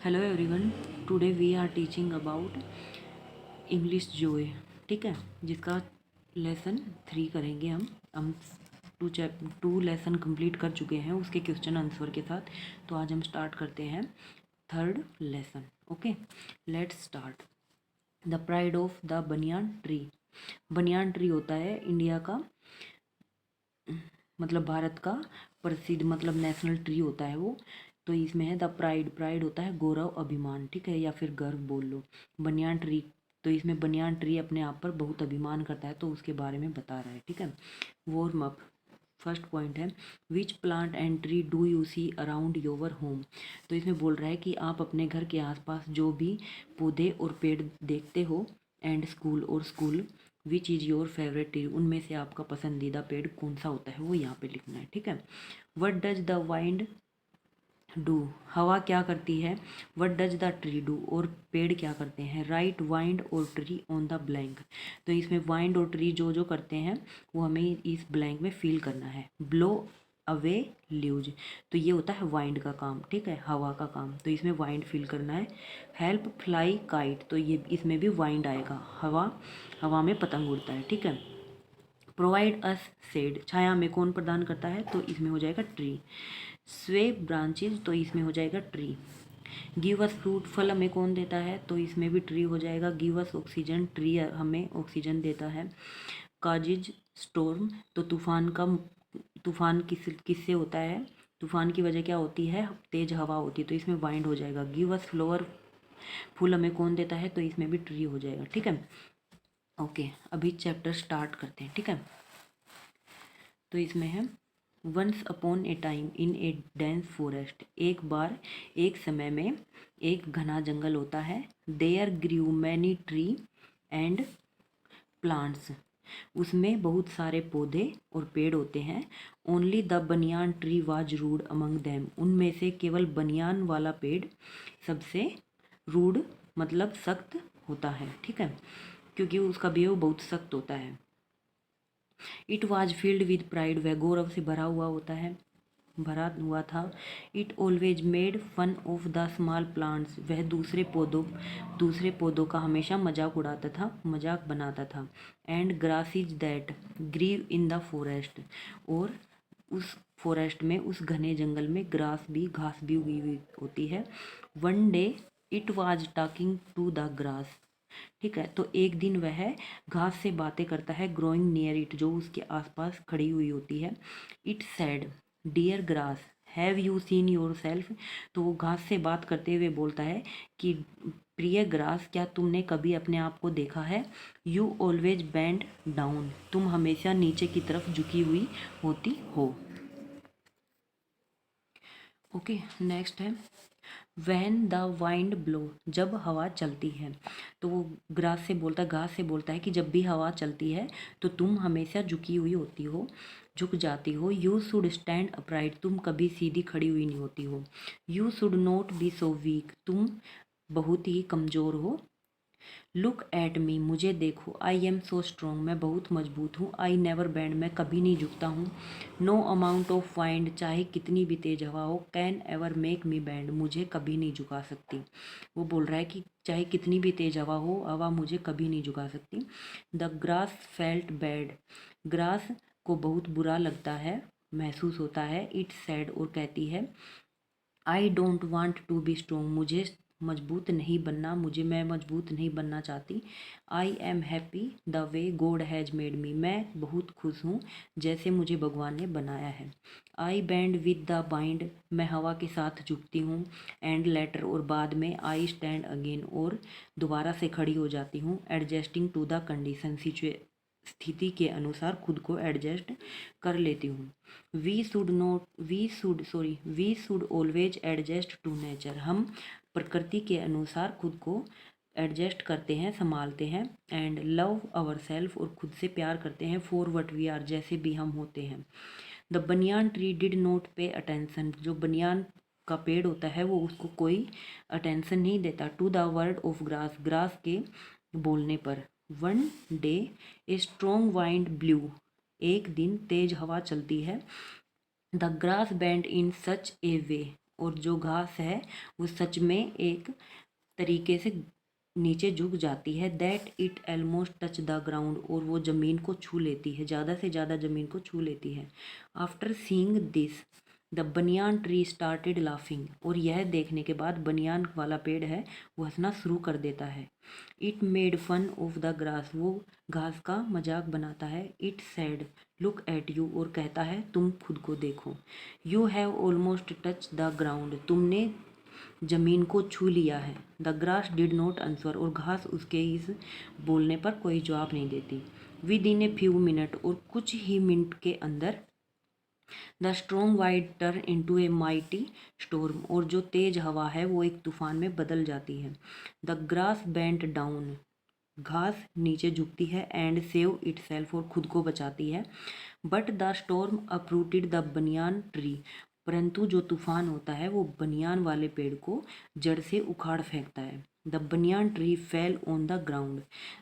Hello everyone, today we are teaching about English जोए। ठीक है, जिसका लेसन 3 करेंगे हम टू लेसन कंप्लीट कर चुके हैं उसके क्वेश्चन आंसर के साथ। तो आज हम स्टार्ट करते हैं 3rd lesson. Okay, let's start. The pride of the banyan tree. Banyan tree होता है इंडिया का, मतलब भारत का प्रसिद्ध, मतलब नेशनल ट्री होता है वो। तो इसमें है द प्राइड। प्राइड होता है गौरव, अभिमान, ठीक है, या फिर गर्व बोल लो। बनियान ट्री, तो इसमें बनियान ट्री अपने आप पर बहुत अभिमान करता है, तो उसके बारे में बता रहा है। ठीक है, वार्म अप। फर्स्ट पॉइंट है which plant and tree do you see around your home. तो इसमें बोल रहा है कि आप अपने घर के आसपास जो भी पौधे और पेड़ देखते हो, एंड स्कूल और school, which is your favourite tree, उनमें से आपका पसंदीदा पेड़ कौन सा होता है वो यहाँ पे लिखना है। ठीक है, what does the wind do, हवा क्या करती है। What does the tree do, और पेड़ क्या करते हैं। राइट वाइंड और ट्री ऑन द ब्लैंक। तो इसमें वाइंड और ट्री जो जो करते हैं वो हमें इस ब्लैंक में फिल करना है। ब्लो अवे लीव्स, तो ये होता है वाइंड का काम, ठीक है, हवा का काम, तो इसमें वाइंड फिल करना है। हेल्प फ्लाई काइट, तो ये इसमें भी वाइंड आएगा, हवा में पतंग उड़ता है। ठीक है, प्रोवाइड अस शेड, छाया में कौन प्रदान करता है, तो इसमें हो जाएगा ट्री। स्वे ब्रांचेज, तो इसमें हो जाएगा ट्री। गिव अस फ्रूट, फल हमें कौन देता है, तो इसमें भी ट्री हो जाएगा। गिव अस ऑक्सीजन, ट्री हमें ऑक्सीजन देता है। काजिज स्टोर्म, तो तूफान किससे होता है, तूफान की वजह क्या होती है, तेज हवा होती है, तो इसमें वाइंड हो जाएगा। गिव अस फ्लावर, फूल हमें कौन देता है, तो इसमें भी ट्री हो जाएगा। ठीक है, ओके, अभी चैप्टर स्टार्ट करते हैं। ठीक है, तो इसमें है once upon a time in a dense forest, एक बार एक समय में एक घना जंगल होता है। There grew many tree and plants, उसमें बहुत सारे पौधे और पेड़ होते हैं। Only the banyan tree was rude among them, उनमें से केवल बनियान वाला पेड़ सबसे रूड, मतलब सख्त होता है। ठीक है, क्योंकि उसका बिहेव बहुत सख्त होता है। It was field with pride, वह गौरव से भरा हुआ होता है, भरा हुआ था। It always made fun of the small plants, वह दूसरे पौधों का हमेशा मजाक उड़ाता था, मजाक बनाता था। And grasses that grew in the forest, और उस फॉरेस्ट में, उस घने जंगल में घास भी उगी हुई होती है। One day it was talking to the grass, ठीक है, तो एक दिन वह घास से बातें करता है। ग्रोइंग नियर इट, जो उसके आसपास खड़ी हुई होती है। It said dear grass have you seen yourself, तो वो घास से बात करते हुए बोलता है कि प्रिय ग्रास, क्या तुमने कभी अपने आप को देखा है। यू ऑलवेज बैंड डाउन, तुम हमेशा नीचे की तरफ झुकी हुई होती हो। ओके, नेक्स्ट है वैन द वाइंड ब्लो, जब हवा चलती है। तो वो घास से बोलता है कि जब भी हवा चलती है तो तुम हमेशा झुकी हुई होती हो, झुक जाती हो। यू शुड स्टैंड अपराइट, तुम कभी सीधी खड़ी हुई नहीं होती हो। You should not be so weak, तुम बहुत ही कमज़ोर हो। लुक एट मी, मुझे देखो। आई एम सो स्ट्रॉन्ग, मैं बहुत मजबूत हूँ। आई नेवर बैंड, मैं कभी नहीं झुकता हूँ। नो अमाउंट ऑफ वाइंड, चाहे कितनी भी तेज हवा हो, can ever make me band, मुझे कभी नहीं झुका सकती। वो बोल रहा है कि चाहे कितनी भी तेज हवा हो, हवा मुझे कभी नहीं झुका सकती। The grass felt bad, grass को बहुत बुरा लगता है, महसूस होता है। इट सैड, और कहती है I don't want to be strong, मैं मजबूत नहीं बनना चाहती। I am happy the way God has made me, मैं बहुत खुश हूँ जैसे मुझे भगवान ने बनाया है। I band with the bind, मैं हवा के साथ झुकती हूँ। एंड लेटर, और बाद में। आई स्टैंड अगेन, और दोबारा से खड़ी हो जाती हूँ। एडजस्टिंग टू द कंडीशन, स्थिति के अनुसार खुद को एडजस्ट कर लेती हूँ। We should always adjust to nature, हम प्रकृति के अनुसार खुद को एडजस्ट करते हैं, संभालते हैं। एंड लव आवर सेल्फ, और खुद से प्यार करते हैं। फॉर वट वी आर, जैसे भी हम होते हैं। The banyan tree did not pay attention, जो बनियान का पेड़ होता है वो उसको कोई अटेंशन नहीं देता। To the word of grass, grass के बोलने पर। One day a strong wind blew, एक दिन तेज हवा चलती है। The grass bend in such a way, और जो घास है वो सच में एक तरीके से नीचे झुक जाती है। That it almost touch the ground, और वो ज़मीन को छू लेती है, ज़्यादा से ज़्यादा ज़मीन को छू लेती है। After seeing this the banyan tree started laughing, और यह देखने के बाद बनियान वाला पेड़ है वो हंसना शुरू कर देता है। It made fun of the grass, वो घास का मजाक बनाता है। It said look at you, और कहता है तुम खुद को देखो। You have almost touch the ground, तुमने जमीन को छू लिया है। The grass did not answer, और घास उसके इस बोलने पर कोई जवाब नहीं देती। With in a few minute, और कुछ ही मिनट के अंदर the strong wide turn into a mighty storm, और जो तेज हवा है वो एक तूफान में बदल जाती है। द ग्रास बेंट डाउन, घास नीचे झुकती है। एंड सेव इटसेल्फ, और खुद को बचाती है। But the storm uprooted the banyan tree, परंतु जो तूफान होता है वो बनियान वाले पेड़ को जड़ से उखाड़ फेंकता है। The banyan tree fell on the ground,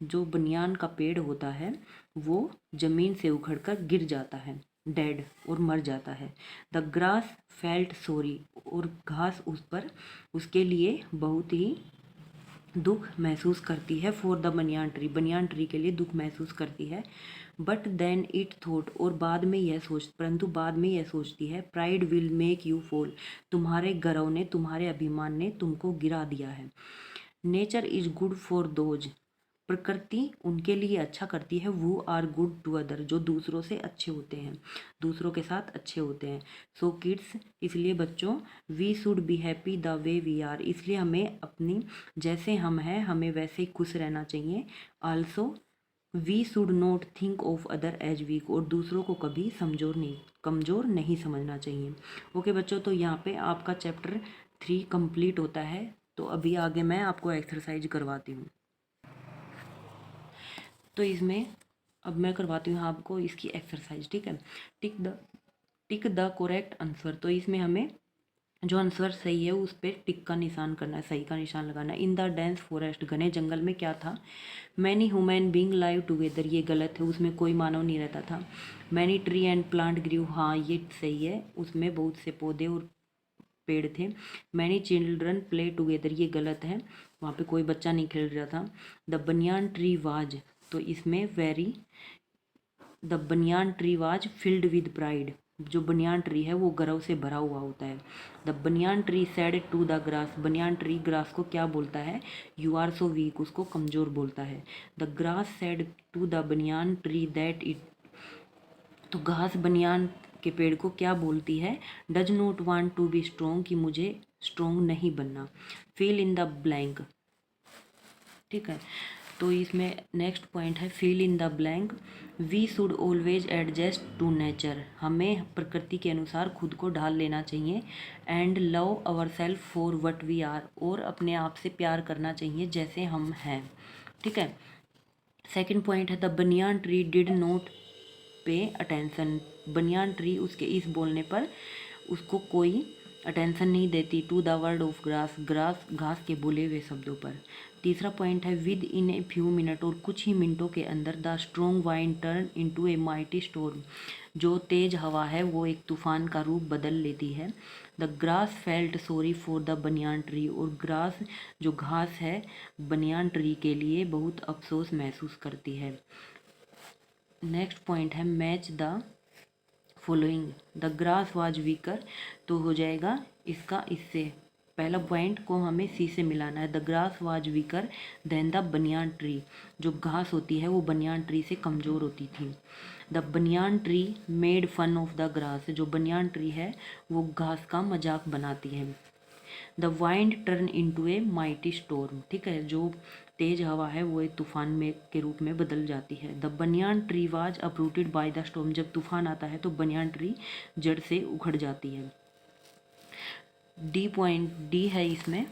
जो बनियान का पेड़ होता है वो जमीन से उखड़कर गिर जाता है, डेड, और मर जाता है। द ग्रास फेल्ट सॉरी, और घास उस पर उसके लिए बहुत ही दुख महसूस करती है। फॉर द बनियान ट्री के लिए दुख महसूस करती है। बट देन इट थॉट, और बाद में यह परंतु बाद में यह सोचती है, pride will make you fall, तुम्हारे गर्व ने, तुम्हारे अभिमान ने तुमको गिरा दिया है। Nature is good for those, प्रकृति उनके लिए अच्छा करती है। वो आर गुड टू अदर, जो दूसरों से अच्छे होते हैं, दूसरों के साथ अच्छे होते हैं। सो किड्स, इसलिए बच्चों, we should be happy the way we are, इसलिए हमें अपनी जैसे हम हैं हमें वैसे ही खुश रहना चाहिए। Also we should not think of other as weak, और दूसरों को कभी कमज़ोर नहीं समझना चाहिए। ओके बच्चों, तो यहाँ पे आपका चैप्टर 3 कंप्लीट होता है। तो अभी आगे मैं आपको एक्सरसाइज करवाती हूँ। तो इसमें अब मैं करवाती हूँ आपको इसकी एक्सरसाइज, ठीक है। टिक द करेक्ट आंसर, तो इसमें हमें जो आंसर सही है उस पर टिक का निशान करना है, सही का निशान लगाना है। इन द डेंस फॉरेस्ट, घने जंगल में क्या था। Many human being live together, ये गलत है, उसमें कोई मानव नहीं रहता था। Many tree and plant grew, हाँ ये सही है, उसमें बहुत से पौधे और पेड़ थे। मैनी चिल्ड्रन प्ले टुगेदर, ये गलत है, वहाँ पे कोई बच्चा नहीं खेल रहा था। द बनियान ट्री वाज, तो इसमें the banyan tree was filled with pride, जो बनियान ट्री है वो गर्व से भरा हुआ होता है। The banyan tree said to the grass, banyan tree grass को क्या बोलता है, यू आर सो वीक, उसको कमज़ोर बोलता है। The grass said to the banyan tree that it, तो घास बनियान के पेड़ को क्या बोलती है, does not want to be strong, कि मुझे स्ट्रोंग नहीं बनना। फिल इन द ब्लैंक, ठीक है। तो इसमें नेक्स्ट पॉइंट है fill in the blank. We should always adjust to nature, हमें प्रकृति के अनुसार खुद को ढाल लेना चाहिए। And love ourself for what we are, और अपने आप से प्यार करना चाहिए जैसे हम हैं, ठीक है। सेकंड पॉइंट है the banyan tree did not pay attention, banyan tree उसके इस बोलने पर उसको कोई अटेंशन नहीं देती to the word of grass घास के बोले हुए शब्दों पर। तीसरा पॉइंट है within a few minute, और कुछ ही मिनटों के अंदर the strong wind turn into a mighty storm, जो तेज हवा है वो एक तूफान का रूप बदल लेती है। The grass felt sorry for the banyan tree, और ग्रास जो घास है बनियान ट्री के लिए बहुत अफसोस महसूस करती है। नेक्स्ट पॉइंट है match the following, the grass was weaker, तो हो जाएगा इसका इससे पहला पॉइंट को हमें सी से मिलाना है। The grass was weaker then the banyan tree, जो घास होती है वो बनियान ट्री से कमज़ोर होती थी। The banyan tree made fun of the grass, जो बनियान ट्री है वो घास का मजाक बनाती है। The wind turn into a mighty storm, ठीक है, जो तेज हवा है वो एक तूफान में के रूप में बदल जाती है। The banyan tree was uprooted by the storm, जब तूफान आता है तो बनियान ट्री जड़ से उखड़ जाती है। डी है इसमें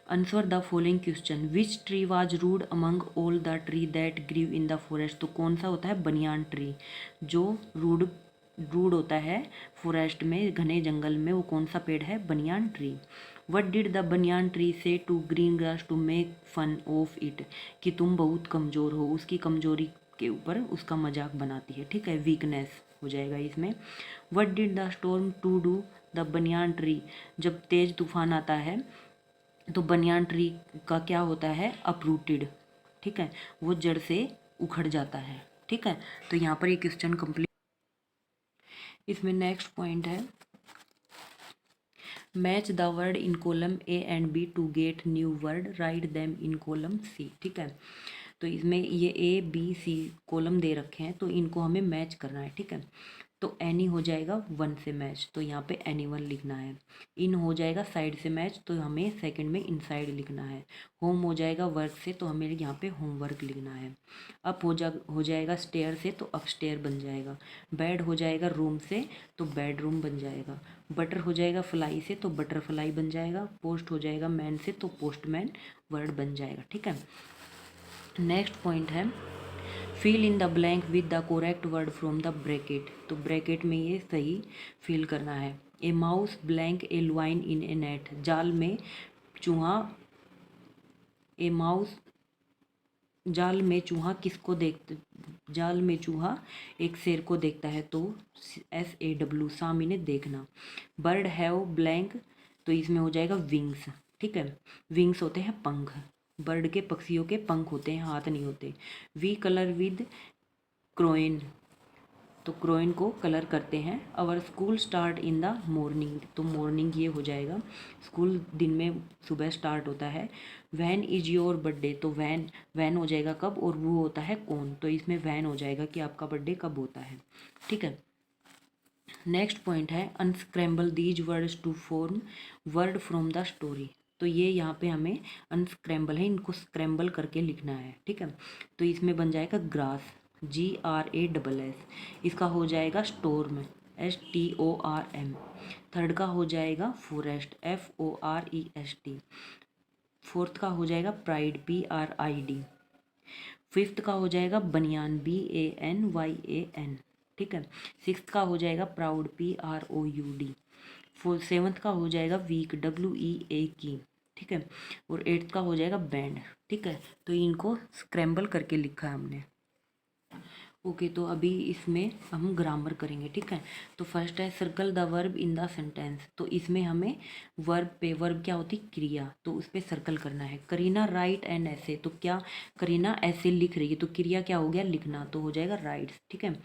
answer the following question, which tree was rude among all the tree that grew in the forest, तो कौन सा होता है बनियान ट्री, जो रूड होता है फॉरेस्ट में, घने जंगल में, वो कौन सा पेड़ है, banyan tree. What did the banyan tree say to green grass to make fun of it, कि तुम बहुत कमज़ोर हो, उसकी कमज़ोरी के ऊपर उसका मजाक बनाती है, ठीक है, वीकनेस हो जाएगा इसमें। What did the storm to do the banyan tree, जब तेज तूफान आता है तो बनियान ट्री का क्या होता है, अपरूटेड, ठीक है, वो जड़ से उखड़ जाता है, ठीक है। तो यहाँ पर ये क्वेश्चन कंप्लीट। इसमें नेक्स्ट पॉइंट है, match the word in column A and B to get new word, write them in column C, ठीक है। तो इसमें ये ए बी सी कॉलम दे रखे हैं, तो इनको हमें मैच करना है, ठीक है। तो एनी हो जाएगा 1 से मैच, तो यहाँ पे एनी 1 लिखना है। इन हो जाएगा साइड से मैच, तो हमें सेकंड में इनसाइड लिखना है। होम हो जाएगा वर्क से, तो हमें यहाँ पे होमवर्क लिखना है। अप हो जाएगा स्टेयर से, तो अपस्टेयर बन जाएगा। बेड हो जाएगा रूम से, तो बेडरूम बन जाएगा। बटर हो जाएगा फ्लाई से, तो बटरफ्लाई बन जाएगा। पोस्ट हो जाएगा मैन से, तो पोस्टमैन वर्ड बन जाएगा, ठीक है। नेक्स्ट पॉइंट है, fill in the blank with the correct word from the bracket, तो ब्रैकेट में ये सही फिल करना है। A mouse blank a lion in a net, जाल में चूहा, ए माउस, जाल में चूहा किसको देखते, जाल में चूहा एक शेर को देखता है, तो SAW साम इन्हें देखना। बर्ड हैव ब्लैंक, तो इसमें हो जाएगा विंग्स, ठीक है। विंग्स होते हैं पंख, बर्ड के, पक्षियों के पंख होते हैं, हाथ नहीं होते। वी कलर विद क्रोइन, तो क्रोइन को कलर करते हैं। Our school start in the morning, तो मॉर्निंग ये हो जाएगा, स्कूल दिन में सुबह स्टार्ट होता है। वैन इज योर बर्थडे, तो वैन, वैन हो जाएगा कब, और वो होता है कौन, तो इसमें वैन हो जाएगा कि आपका बर्थडे कब होता है, ठीक है। नेक्स्ट पॉइंट है, unscramble these words to form word from the story, तो ये यहाँ पे हमें अनस्क्रैम्बल है, इनको स्क्रैम्बल करके लिखना है, ठीक है। तो इसमें बन जाएगा ग्रास, GRASS, इसका हो जाएगा स्टोर्म, STORM। थर्ड का हो जाएगा फॉरेस्ट, FOREST। फोर्थ का हो जाएगा प्राइड, PRID। फिफ्थ का हो जाएगा बनियान, BANYAN, ठीक है। सिक्स्थ का हो जाएगा प्राउड, PROUD। सेवन्थ का हो जाएगा वीक, WEAK, ठीक है। और एट्थ का हो जाएगा बैंड, ठीक है। तो इनको स्क्रैम्बल करके लिखा है हमने। ओके, तो अभी इसमें हम ग्रामर करेंगे, ठीक है। तो फर्स्ट है, circle the verb in the sentence, तो इसमें हमें वर्ब पे, वर्ब क्या होती है, क्रिया, तो उस पर सर्कल करना है। करीना राइट एंड ऐसे, तो क्या करीना ऐसे लिख रही है, तो क्रिया क्या हो गया, लिखना, तो हो जाएगा राइट्स, ठीक है।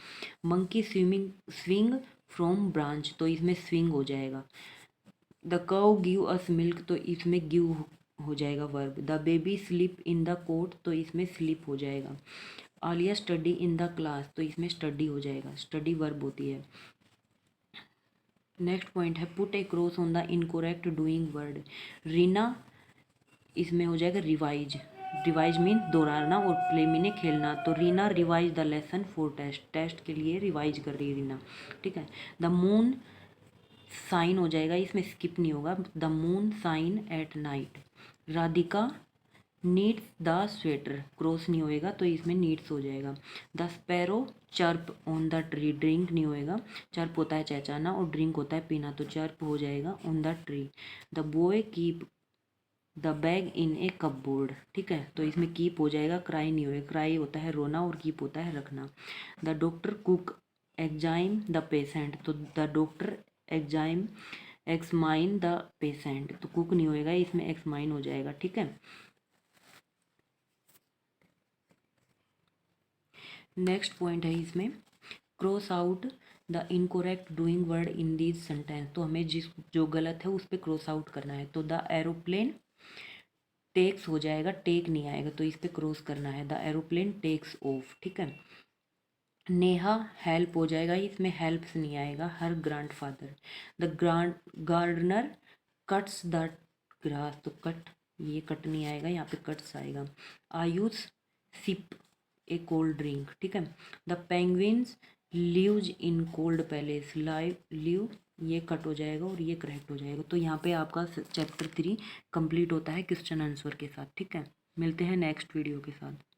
Monkey swimming, swing from branch, तो इसमें स्विंग हो जाएगा। द कव गिव अस मिल्क, तो इसमें गिव हो जाएगा verb. The baby sleep in the cot, तो इसमें स्लीप हो जाएगा। Alia study in the class, तो इसमें स्टडी हो जाएगा, स्टडी वर्ब होती है। नेक्स्ट पॉइंट है, put a cross on the incorrect doing word, Reena, इसमें हो जाएगा रिवाइज, रिवाइज मीन दोहराना, और प्ले मीन खेलना, तो Reena revise the lesson for test, test के लिए रिवाइज कर रही है रीना, ठीक है। द मून साइन हो जाएगा, इसमें स्किप नहीं होगा, the moon shine at night. Radhika needs the sweater, cross नहीं होएगा, तो इसमें नीड्स हो जाएगा। The sparrow chirp on the tree, drink नहीं होएगा, चर्प होता है चहचहाना और ड्रिंक होता है पीना, तो चर्प हो जाएगा on the tree. The boy keep the bag in A cupboard, ठीक है। तो इसमें कीप हो जाएगा, क्राई नहीं होएगा, क्राई होता है रोना और कीप होता है रखना। The doctor cook examine the patient, तो the doctor examine examine the patient, तो कुक नहीं होएगा, इसमें एक्समाइन हो जाएगा, ठीक है। नेक्स्ट पॉइंट है इसमें, cross out the incorrect doing word in these sentence, तो हमें जिस जो गलत है उस पर क्रॉस आउट करना है। तो द एरोप्लेन टेक्स हो जाएगा, टेक नहीं आएगा, तो इस पर क्रॉस करना है। द एरोप्लेन टेक्स ऑफ, ठीक है। नेहा हेल्प हो जाएगा, इसमें हेल्प्स नहीं आएगा, her grandfather. The gardener cuts the grass, तो कट, ये कट नहीं आएगा, यहाँ पे कट्स आएगा। Ayush sip a cold drink, ठीक है। The penguins lives in cold palace, live live, ये कट हो जाएगा और ये करेक्ट हो जाएगा। तो यहाँ पे आपका चैप्टर 3 कंप्लीट होता है क्वेश्चन आंसर के साथ, ठीक है। मिलते हैं नेक्स्ट वीडियो के साथ।